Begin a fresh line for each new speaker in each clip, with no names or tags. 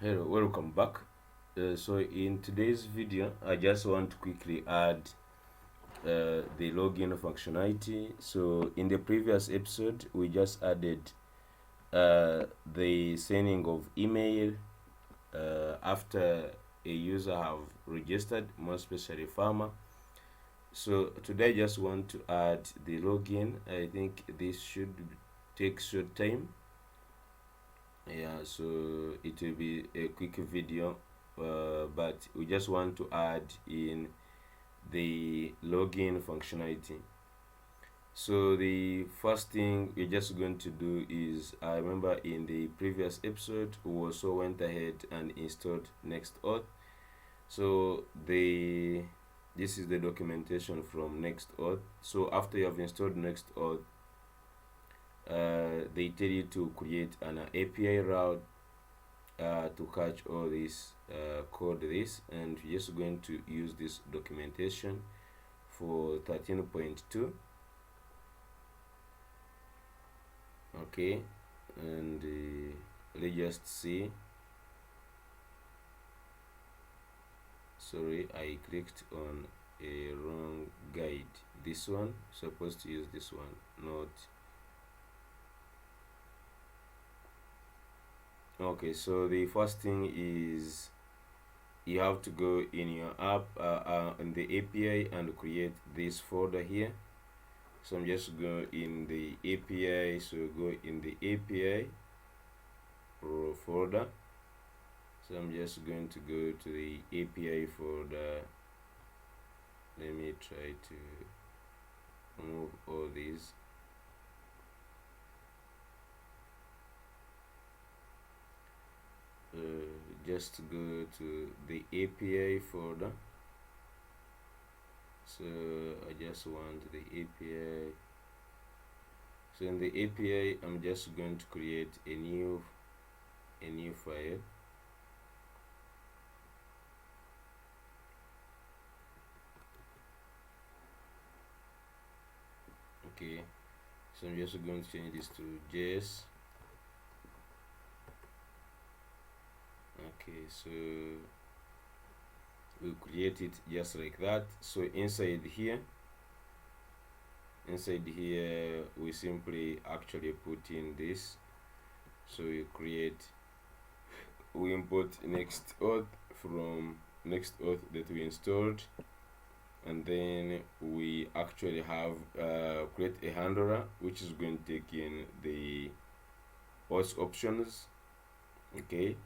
Hello, welcome back. So in today's video, I just want to quickly add the login functionality. So in the previous episode, we just added the sending of email after a user have registered, more especially farmer. So today I just want to add the login. I think this should take short time. Yeah, so it will be a quick video, but we just want to add in the login functionality. So the first thing we're just going to do is, I remember in the previous episode we also went ahead and installed NextAuth. So this is the documentation from NextAuth. So after you have installed NextAuth, they tell you to create an API route to catch all this code and we're just going to use this documentation for 13.2. okay, and let's just see. Sorry, I clicked on a wrong guide. This one, supposed to use this one, not. Okay, so the first thing is you have to go in your app in the API and create this folder here. So I'm just going in the API, so go in the API folder. So I'm just going to go to the API folder. Let me try to remove all these. Just go to the API folder. So I just want the API. So in the API, I'm just going to create a new file. Okay, so I'm just going to change this to JS. Okay, so we'll create it just like that. So inside here we simply actually put in this. So we import NextAuth from NextAuth that we installed, and then we actually have create a handler which is going to take in the auth options. Okay,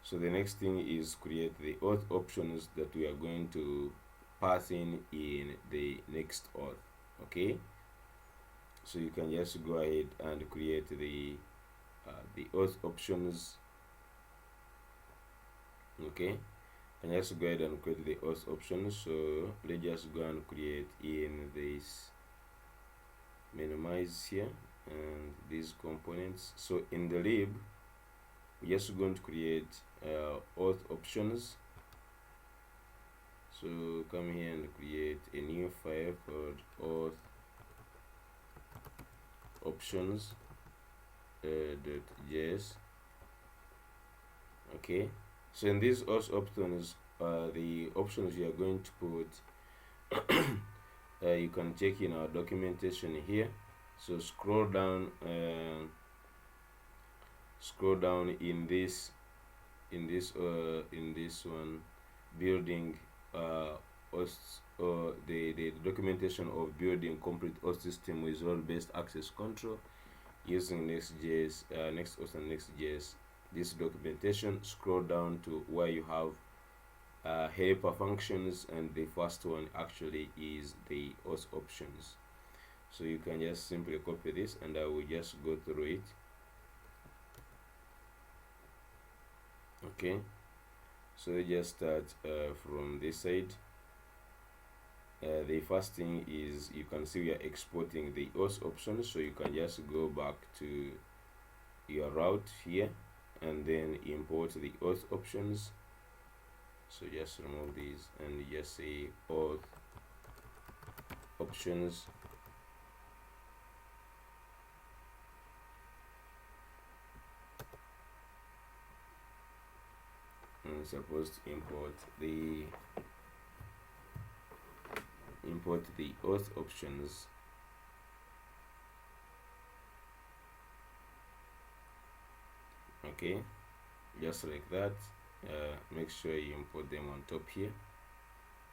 so the next thing is create the auth options that we are going to pass in the NextAuth. Okay, so you can just go ahead and create the auth options. Okay, and just go ahead and create the auth options. So let's just go and create in this minimize here and these components. So in the lib, we're just going to create auth options. So come here and create a new file called auth options .js. Okay, so in these auth options, the options we are going to put you can check in our documentation here. So scroll down in this one, building the documentation of building complete auth system with role-based access control using Next.js, NextAuth and Next.js. This documentation, scroll down to where you have helper functions, and the first one actually is the auth options. So you can just simply copy this and I will just go through it. Okay, so we just start from this side. The first thing is, you can see we are exporting the auth options, so you can just go back to your route here and then import the auth options. So just remove these and just say auth options. I'm supposed to import the auth options. Okay, just like that. Make sure you import them on top here.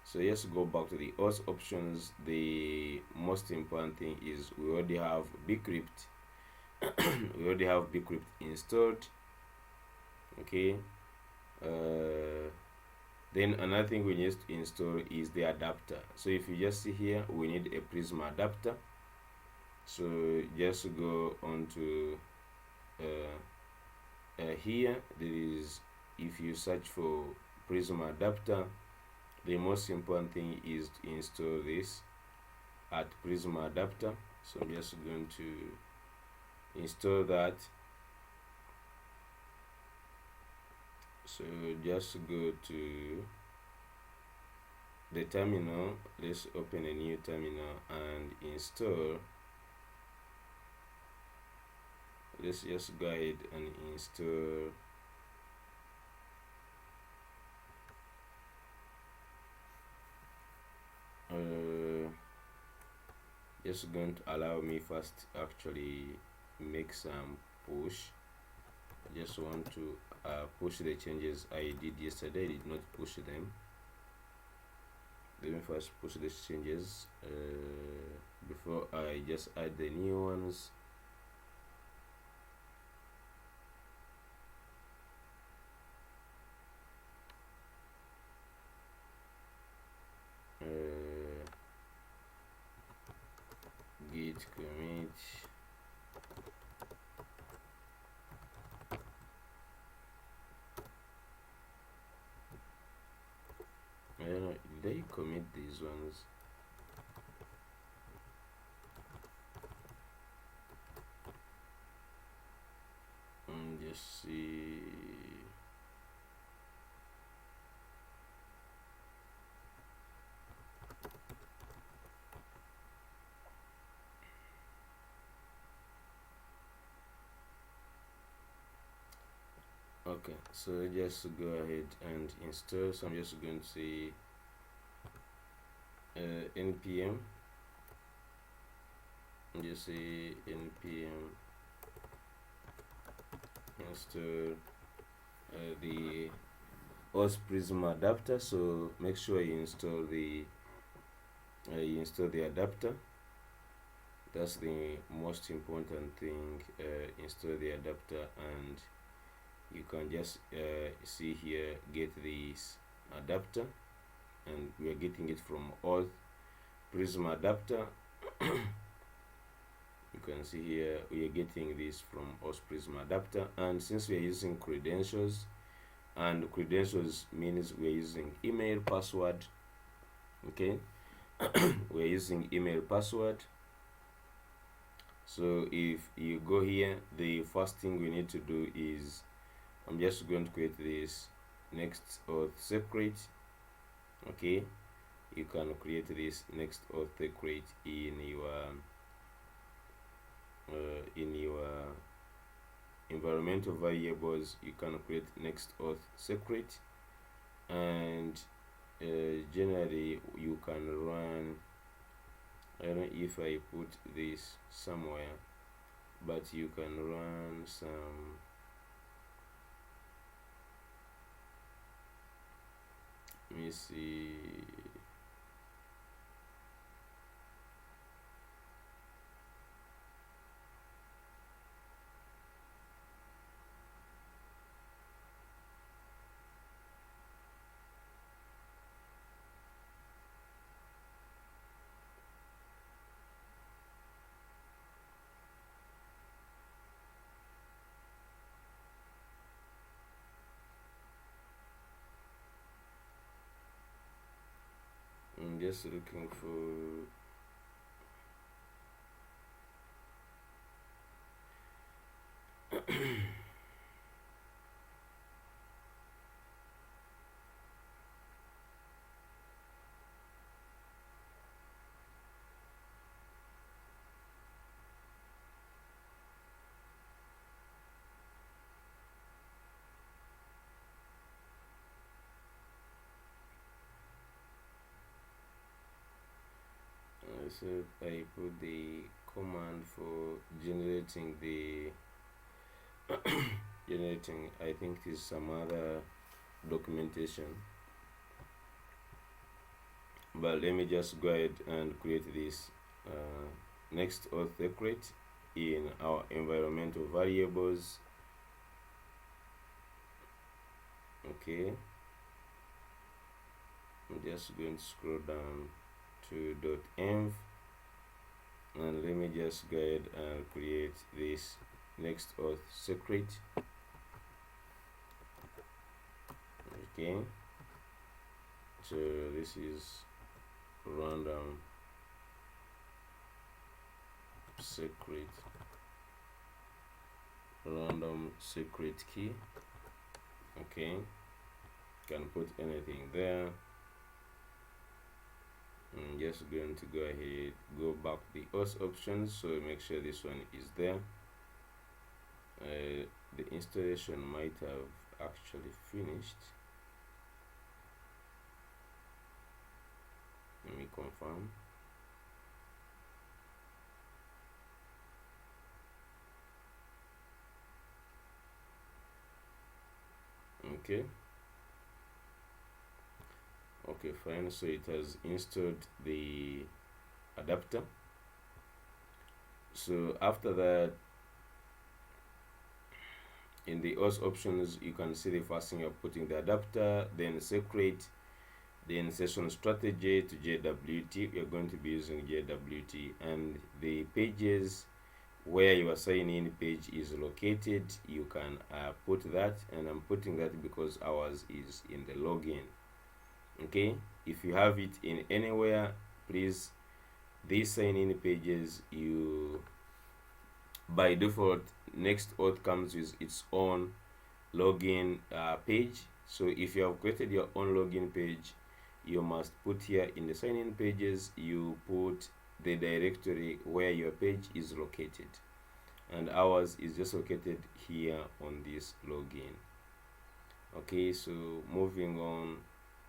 So let's go back to the auth options. The most important thing is we already have bcrypt. We already have bcrypt installed. Okay. Then another thing we need to install is the adapter. So if you just see here, we need a Prism adapter. So just go on to here. There is, if you search for Prism adapter, the most important thing is to install this at Prism adapter. So I'm just going to install that. So just go to the terminal. Let's open a new terminal and install. Let's just go ahead and install just going to allow me first actually make some push. I just want to push the changes I did yesterday. I did not push them. Let me first push the changes before I just add the new ones. Git commit. I don't know, did they commit these ones? Just see. Okay, so just go ahead and install. So I'm just going to say npm. Just say npm install the auth Prism adapter. So make sure you install the adapter. That's the most important thing. Install the adapter, and you can just see here, get this adapter, and we are getting it from auth Prism adapter. You can see here we are getting this from auth Prism adapter, and since we are using credentials, and credentials means we are using email password. Okay. We are using email password. So if you go here, the first thing we need to do is, I'm just going to create this NextAuth secret. Okay, you can create this NextAuth secret in your environmental variables. You can create NextAuth secret, and generally you can run, I don't know if I put this somewhere, but you can run some, let me see. I'm just looking for, So I put the command for generating the generating, I think is some other documentation, but let me just go ahead and create this NextAuth secret in our environmental variables. Okay, I'm just going to scroll down to .env, and let me just go ahead and create this NextAuth secret. Okay, so this is random secret key. Okay, can put anything there. I'm just going to go ahead, go back the auth options, so make sure this one is there. The installation might have actually finished. Let me confirm. Okay, fine. So it has installed the adapter. So after that, in the auth options, you can see the first thing you're putting the adapter, then secret, then session strategy to JWT. You're going to be using JWT, and the pages where your sign-in page is located, you can put that, and I'm putting that because ours is in the login. Okay, if you have it in anywhere, please, these sign-in pages, you by default NextAuth comes with its own login page. So if you have created your own login page, you must put here in the sign-in pages, you put the directory where your page is located, and ours is just located here on this login. Okay, so moving on,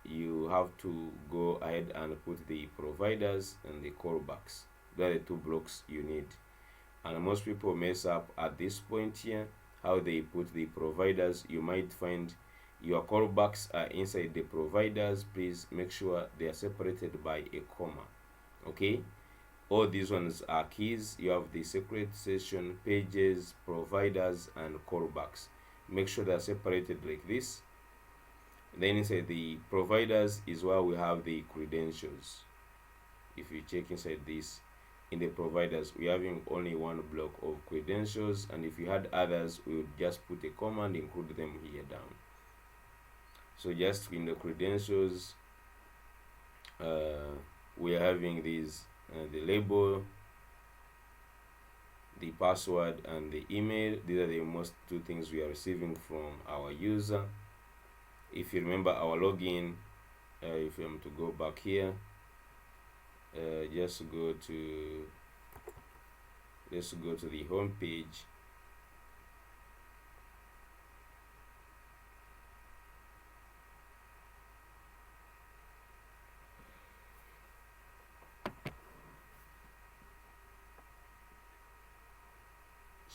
you have to go ahead and put the providers and the callbacks. They're the two blocks you need, and most people mess up at this point here, how they put the providers. You might find your callbacks are inside the providers. Please make sure they are separated by a comma. Okay, all these ones are keys. You have the secret, session, pages, providers, and callbacks. Make sure they are separated like this. Then inside the providers is where we have the credentials. If you check inside this, in the providers, we're having only one block of credentials, and if you had others, we would just put a comma and include them here down. So just in the credentials, we are having these, the label, the password, and the email. These are the most two things we are receiving from our user. If you remember our login, if I'm to go back here, just go to the home page.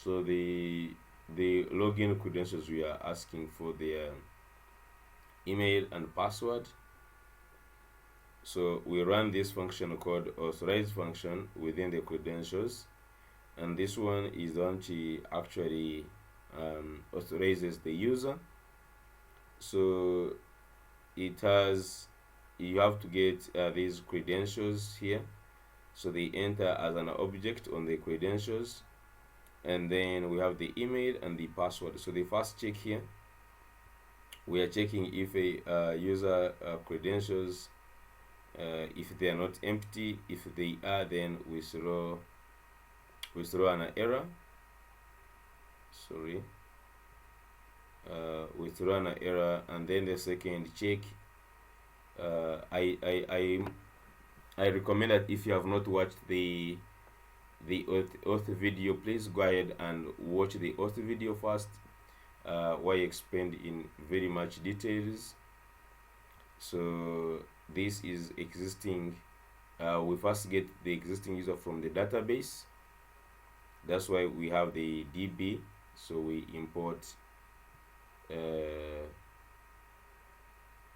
So the login credentials, we are asking for their email and password. So we run this function called authorize function within the credentials, and this one is the one to actually authorizes the user. So it has, you have to get these credentials here, so they enter as an object on the credentials, and then we have the email and the password. So the first check here, we are checking if a user credentials, if they are not empty. If they are, then we throw an error. Sorry, we throw an error. And then the second check, I recommend that if you have not watched the auth video, please go ahead and watch the auth video first, where I explained in very much details. So this is existing we first get the existing user from the database. That's why we have the DB. So we import,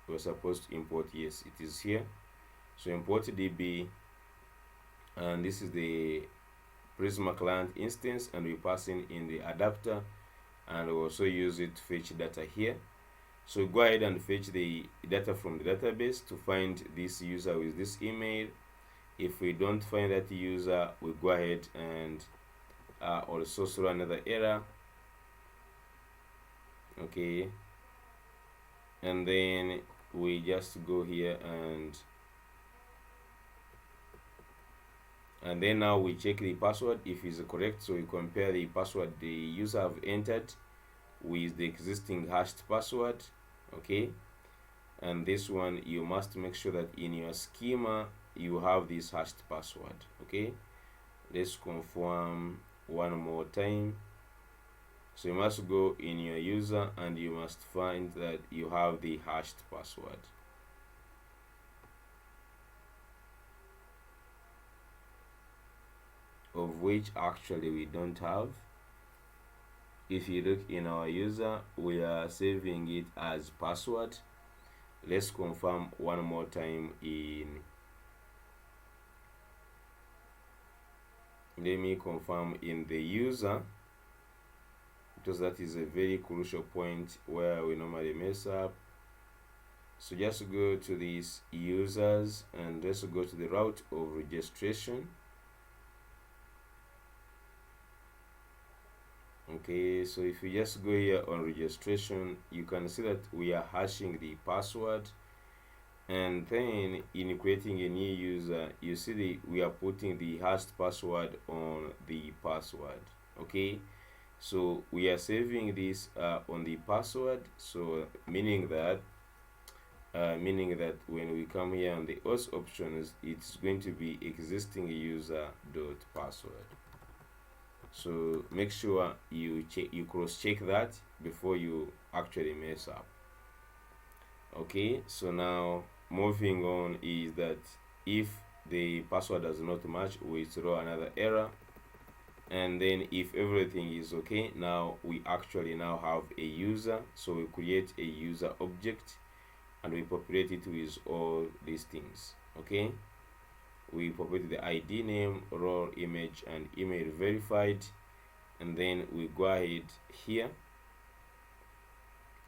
we're supposed to import, yes, it is here. So import DB, and this is the Prisma client instance, and we pass in the adapter, and we also use it to fetch data here. So go ahead and fetch the data from the database to find this user with this email. If we don't find that user, we go ahead and also throw another error. Okay, and then we just go here and then now we check the password if it's correct. So we compare the password the user have entered with the existing hashed password. Okay, and this one you must make sure that in your schema you have this hashed password. Okay, let's confirm one more time. So you must go in your user and you must find that you have the hashed password. Of which actually we don't have. If you look in our user, we are saving it as password. Let's confirm one more time let me confirm in the user, because that is a very crucial point where we normally mess up. So just go to these users and let's go to the route of registration. Okay, so if you just go here on registration, you can see that we are hashing the password, and then in creating a new user, you see we are putting the hashed password on the password. Okay, so we are saving this on the password, so meaning that when we come here on the auth options, it's going to be existing user dot password. So make sure you cross check that before you actually mess up. Okay, so now moving on is that if the password does not match, we throw another error, and then if everything is okay, now we actually now have a user. So we create a user object and we populate it with all these things. Okay, we populate the ID, name, role, image, and email verified, and then we go ahead here.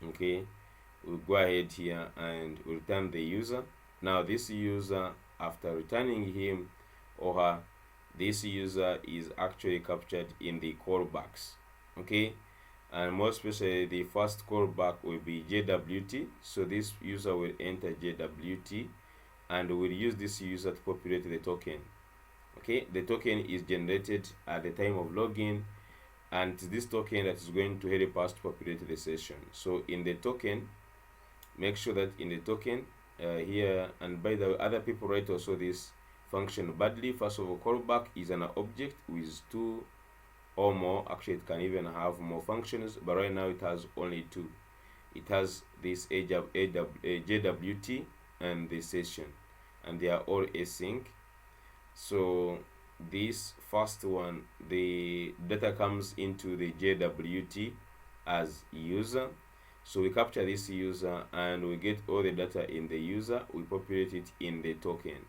Okay, we go ahead here and return the user. Now this user, after returning him or her, this user is actually captured in the callbacks. Okay, and more especially the first callback will be JWT. So this user will enter JWT, and we'll use this user to populate the token. Okay, the token is generated at the time of login, and this token that is going to help us to populate the session. So in the token, make sure that in the token here, and by the way, other people write also this function badly. First of all, callback is an object with 2 or more. Actually, it can even have more functions, but right now it has only 2. It has this JWT and the session, and they are all async. So this first one, the data comes into the JWT as user. So we capture this user and we get all the data in the user. We populate it in the token.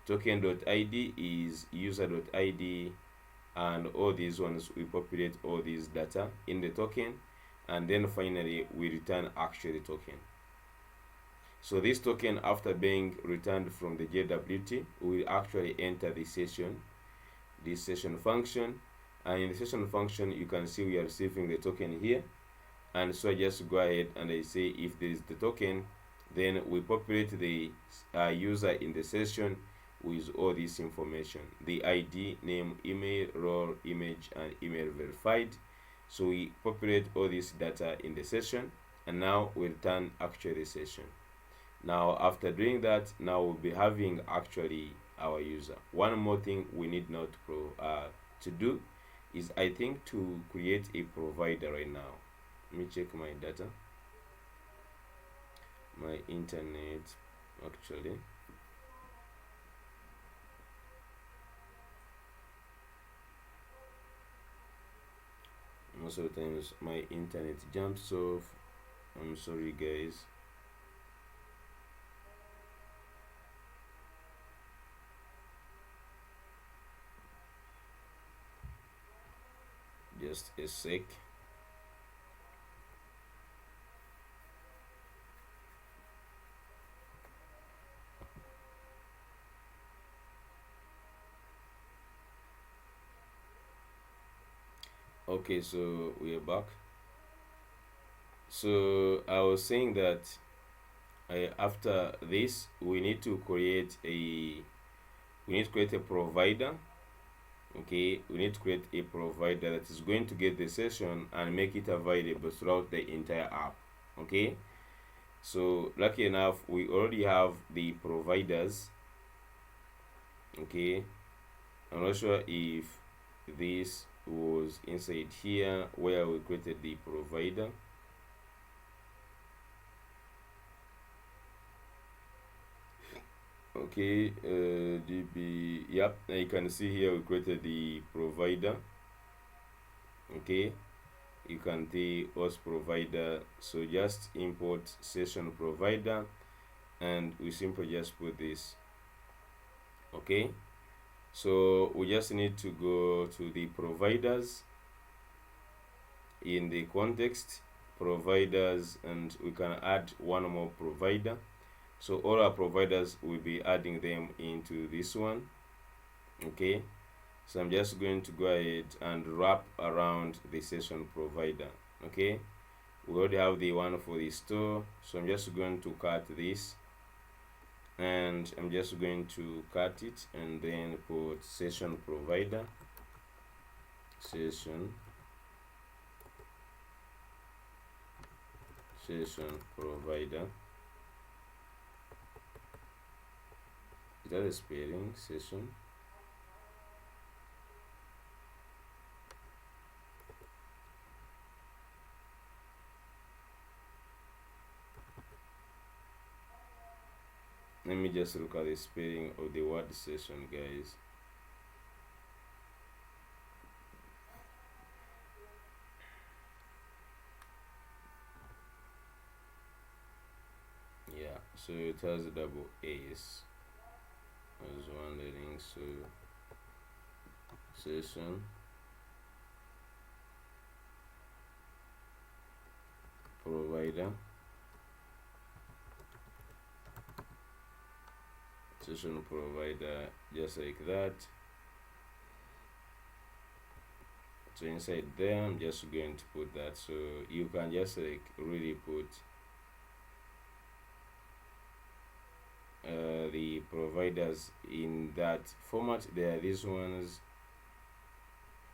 Token.id is user.id, and all these ones we populate all these data in the token, and then finally we return actually token. So this token, after being returned from the JWT, will actually enter the session, this session function, and in the session function you can see we are receiving the token here. And so I just go ahead and I say if there is the token, then we populate the user in the session with all this information: the ID, name, email, role, image, and email verified. So we populate all this data in the session, and now we return actually the session. Now after doing that, now we'll be having actually our user. One more thing we need now to do is, I think, to create a provider right now. Let me check my data, my internet actually. most of the times my internet jumps off. I'm sorry guys. Just a sec. Okay, so we are back. So I was saying that after this we need to create a provider. Okay, we need to create a provider that is going to get the session and make it available throughout the entire app. Okay, so lucky enough we already have the providers. Okay, I'm not sure if this was inside here where we created the provider. Okay, db, yep, you can see here we created the provider. Okay, you can see host provider, so just import session provider and we simply just put this. Okay, so we just need to go to the providers, in the context providers, and we can add one more provider. So all our providers will be adding them into this one. Okay, so I'm just going to go ahead and wrap around the session provider. Okay, we already have the one for the store, so I'm just going to cut this and I'm just going to cut it and then put session provider, session provider. Is that a spelling? Session. Let me just look at the spelling of the word session, guys. Yeah, so it has a double S. I was wondering, so session provider, session provider, just like that. So inside there I'm just going to put that, so you can just like really put the providers in that format. There are these ones,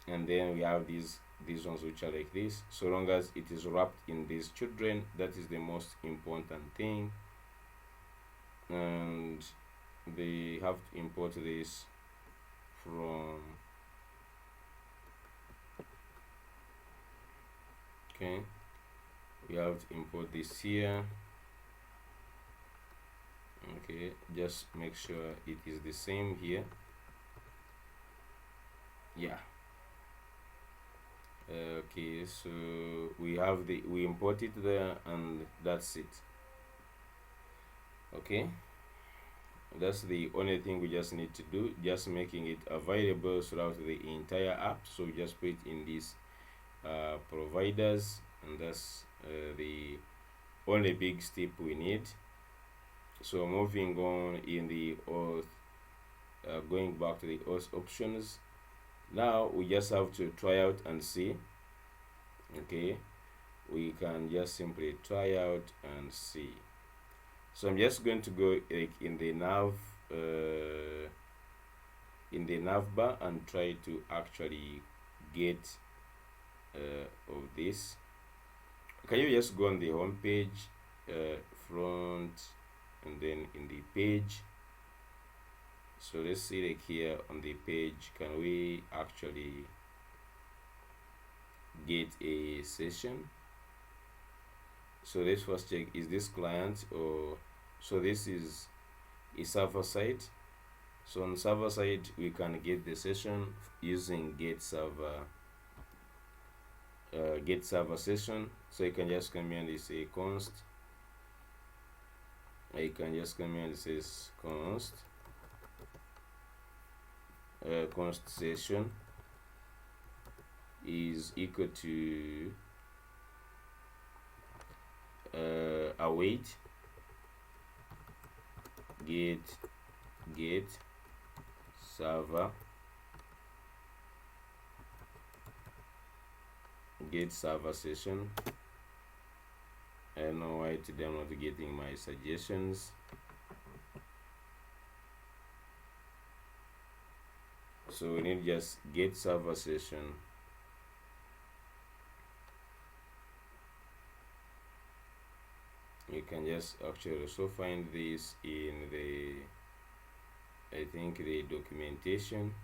and then we have these ones which are like this. So long as it is wrapped in these children, that is the most important thing. And they have to import this from, okay, we have to import this here. Okay, just make sure it is the same here. Yeah. Okay, so we have we import it there and that's it. Okay, that's the only thing we just need to do, just making it available throughout the entire app. So we just put it in these providers, and that's the only big step we need. So moving on in the auth, going back to the auth options, now we just have to try out and see. Okay, we can just simply try out and see. So I'm just going to go like in the nav bar and try to actually get of this. Can you just go on the home page, front, and then in the page? So let's see, like here on the page, can we actually get a session? So let's first check, is this client or, so this is a server side. So on server side we can get the session using get server get server session. So you can just come here and say const. You can just come here and say const const session is equal to await get server session. I don't know why today I'm not getting my suggestions. So we need just get server session. You can just actually also find this in the, I think, the documentation.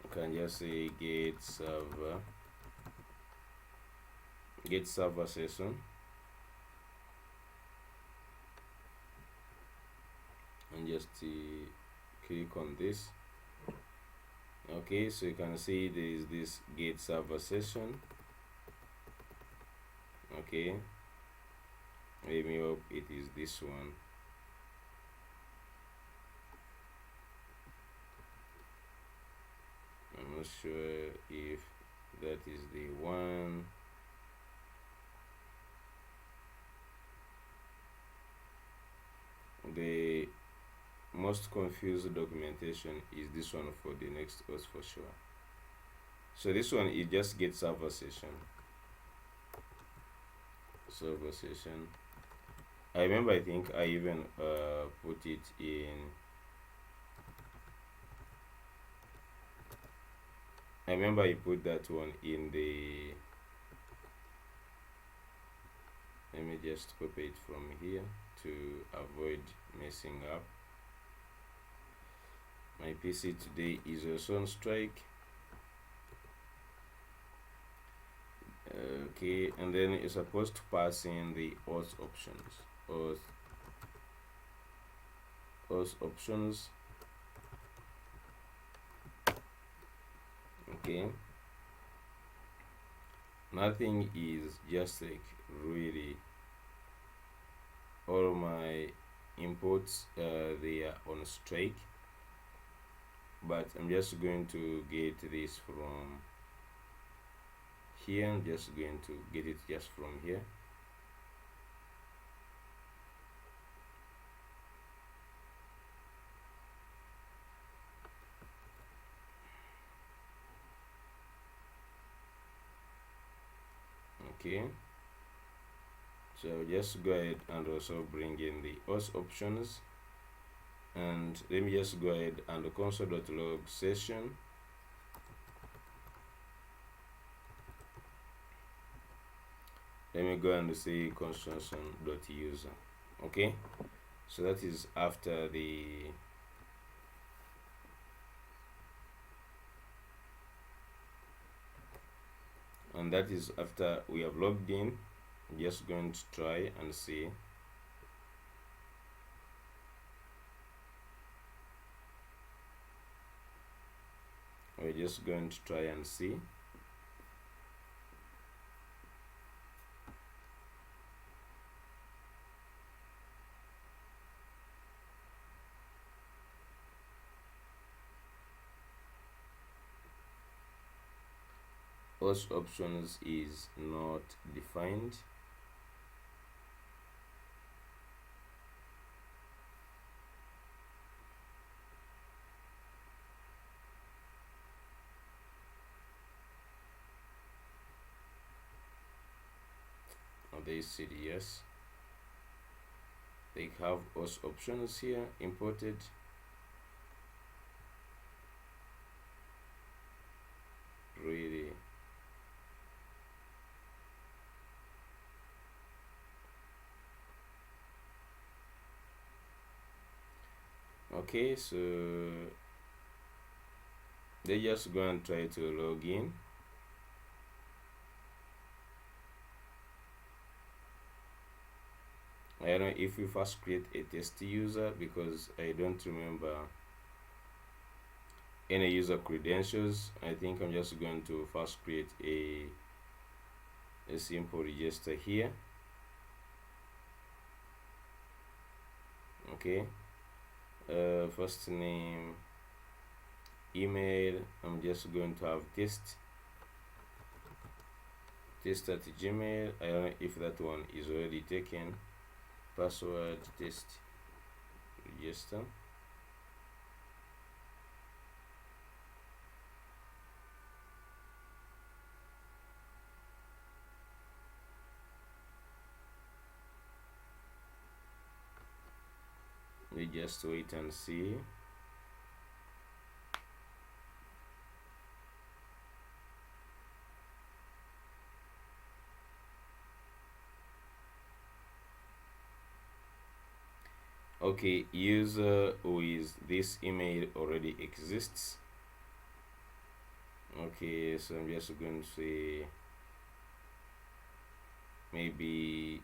You can just say get server session, and just click on this. Okay, so you can see there is this get server session. Okay, let me hope it is this one. I'm not sure if that is the one. The most confused documentation is this one for the NextAuth for sure. So this one is just get server session. I remember, I think I even put it in. I remember I put that one in the. Let me just copy it from here to avoid messing up. My PC today is also on strike. Okay, and then you're supposed to pass in the auth options. Auth options. Okay. Nothing is just like really. All my imports they are on strike, but I'm just going to get this from here. I'm just going to get it just from here. Okay, so just go ahead and also bring in the auth options, and let me just go ahead and console.log session. Let me go and say consumption.user. Okay, so that is after the and that is after we have logged in. I'm just going to try and see. We're just going to try and see. Auth options is not defined. They said yes. They have auth options here imported. Really. Okay, so they just go and try to log in. I don't know if we first create a test user, because I don't remember any user credentials. I think I'm just going to first create a simple register here. Okay, first name, email, I'm just going to have test at Gmail. I don't know if that one is already taken. Password test register. We just wait and see. Okay, user with this email already exists. Okay, so I'm just going to say maybe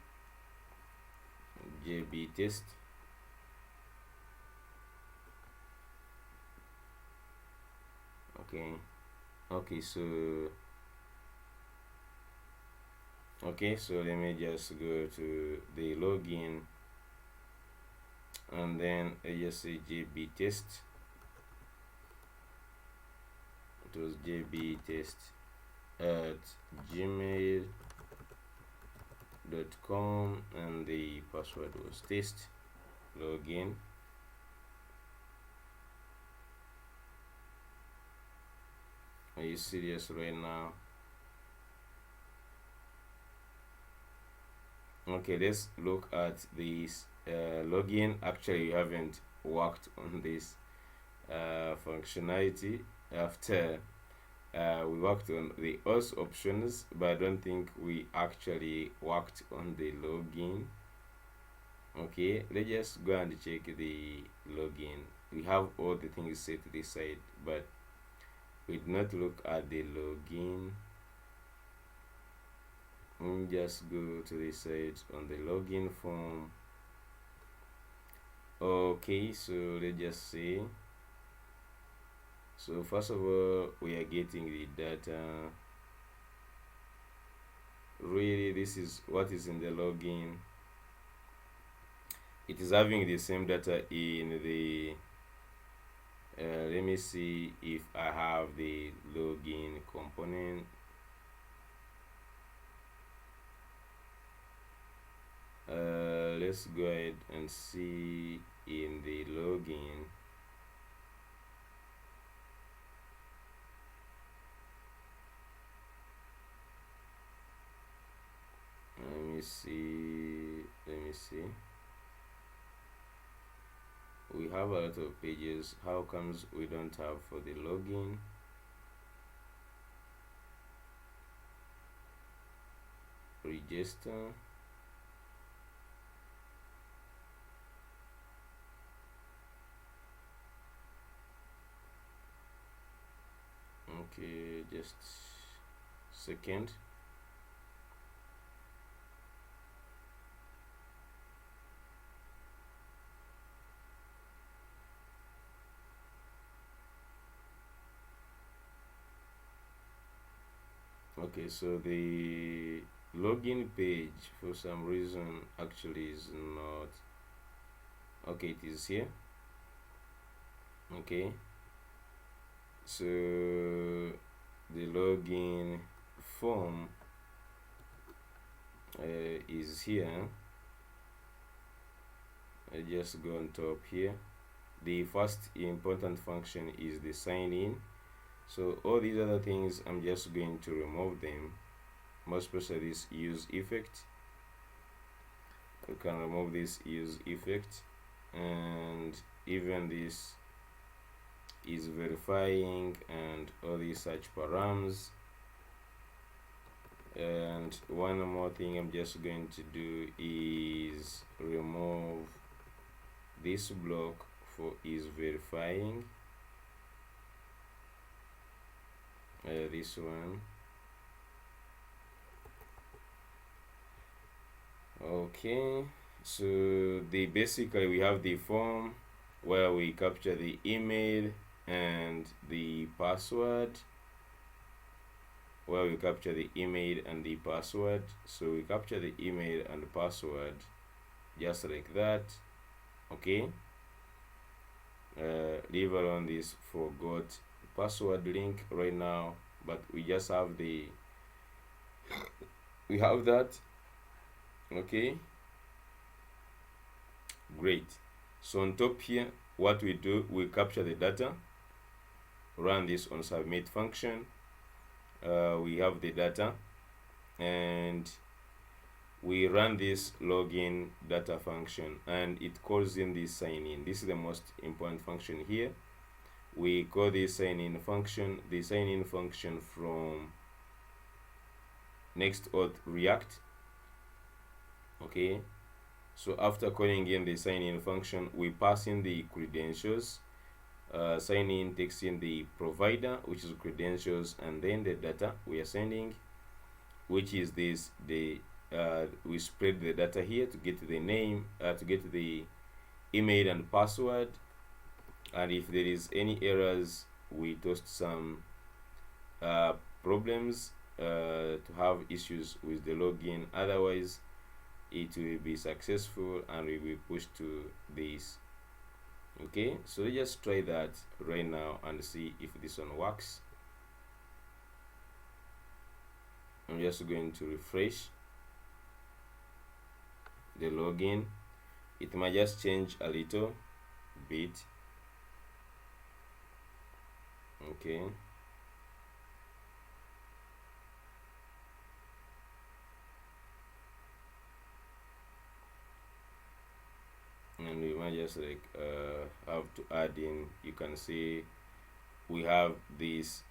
JB test. Okay, so let me just go to the login, and then I just say JB test. It was JB test at gmail.com, and the password was test. Login. Are you serious right now? Okay, let's look at this login. Actually, we haven't worked on this functionality after we worked on the auth options, but I don't think we actually worked on the login. Okay, let's just go and check the login. We have all the things set to this side, but we did not look at the login. We'll just go to the site on the login form. Okay, so let's just see. So first of all, we are getting the data. Really, this is what is in the login. It is having the same data in the let me see if I have the login component. Let's go ahead and see in the login. Let me see. We have a lot of pages. How comes we don't have for the login? Register. Okay, just second. Okay, so the login page for some reason actually is not okay. It is here. Okay, so the login form is here. I just go on top here. The first important function is the sign in. So all these other things, I'm just going to remove them. Most especially this use effect. You can remove this use effect, and even this is verifying and all these search params. And one more thing I'm just going to do is remove this block for is verifying. This one. Okay, So basically we have the form where we capture the email and the password, So we capture the email and the email and the password just like that. Okay, leave alone this forgot password link right now, but we just have that. Okay, great. So on top here, what we do, we capture the data, run this on submit function. We have the data, and we run this login data function, and it calls in this sign in. This is the most important function here. We call this sign in function, the sign in function from NextAuth React. Okay, so after calling in the sign in function, we pass in the credentials. Sign in takes in the provider, which is credentials, and then the data we are sending, which is this. We spread the data here to get the name, to get the email and password, and if there is any errors, we toast some problems to have issues with the login. Otherwise, it will be successful and we will push to this. Okay, so let's just try that right now and see if this one works. I'm just going to refresh the login. It might just change a little bit. Okay, and we might just have to add in, you can see we have this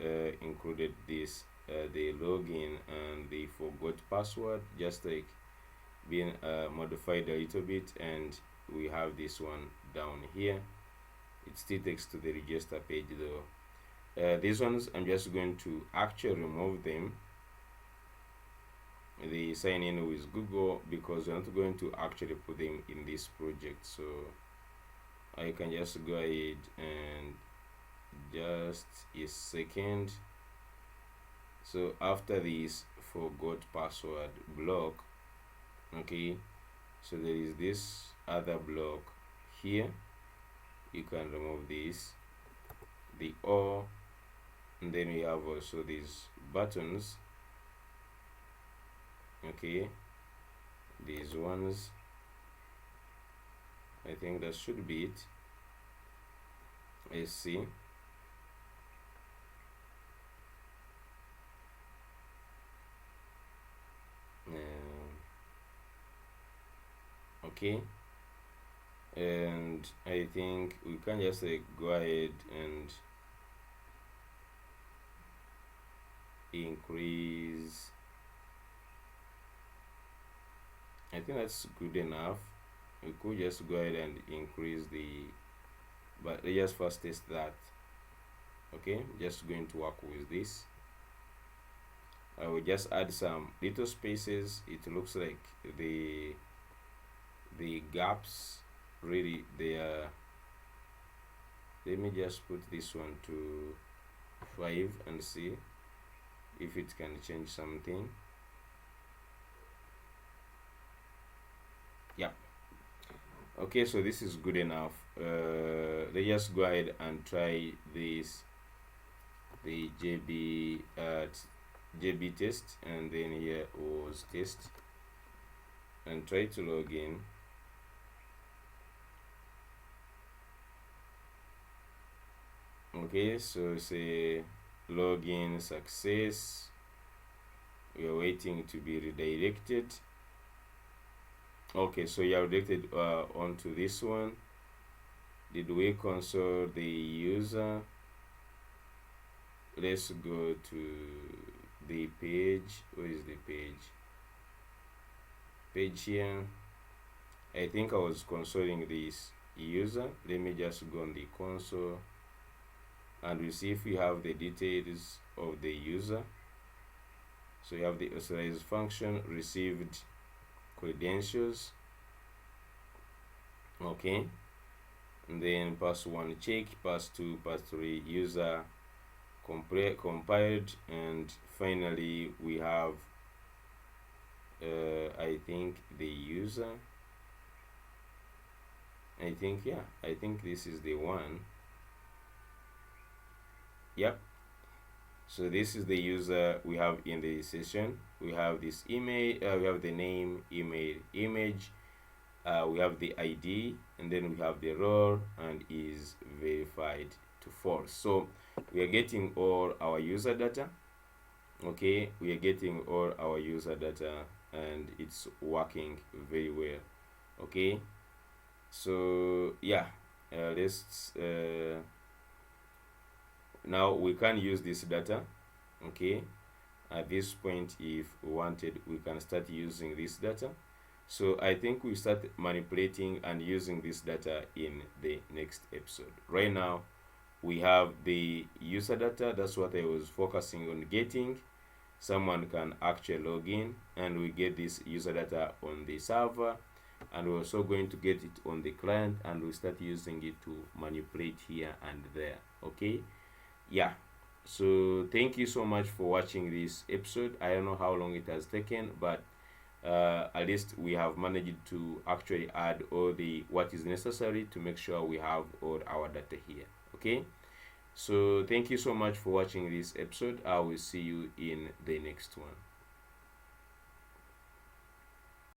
included this the login and the forgot password, just like being modified a little bit, and we have this one down here. It still takes to the register page though. These ones I'm just going to actually remove them, the sign in with Google, because we're not going to actually put them in this project. So I can just go ahead and just a second. So after this forgot password block, okay, so there is this other block here. You can remove this, the O, and then we have also these buttons. Okay, these ones, I think that should be it. Let's see. Okay, and I think we can just go ahead and increase. I think that's good enough. We could just go ahead and increase but let's just first test that. Okay, just going to work with this. I will just add some little spaces. It looks like the gaps really they are. Let me just put this one to 5 and see if it can change something. Yeah, okay, so this is good enough. Let's just go ahead and try this, the JB test, and then here was test, and try to log in. Okay, so say login success. We are waiting to be redirected. Okay, so you are redirected onto this one. Did we console the user? Let's go to the page. Where is the page? Page here. I think I was consoling this user. Let me just go on the console and we see if we have the details of the user. So you have the authorized function, received credentials, Okay, and then pass 1 check, pass 2, pass 3 user compiled, and finally we have I think the user. I think this is the one. Yep. So this is the user we have in the session. We have this email, we have the name, email, image, we have the ID, and then we have the role, and is verified to false. So we are getting all our user data. Okay, we are getting all our user data, and it's working very well. Okay, so yeah, let's now we can use this data. Okay, at this point, if we wanted, we can start using this data. So I think we start manipulating and using this data in the next episode. Right now we have the user data. That's what I was focusing on getting. Someone can actually log in, and we get this user data on the server, and we're also going to get it on the client, and we start using it to manipulate here and there. Okay, yeah. So thank you so much for watching this episode. I don't know how long it has taken, but at least we have managed to actually add all the what is necessary to make sure we have all our data here. Okay, so thank you so much for watching this episode. I will see you in the next one.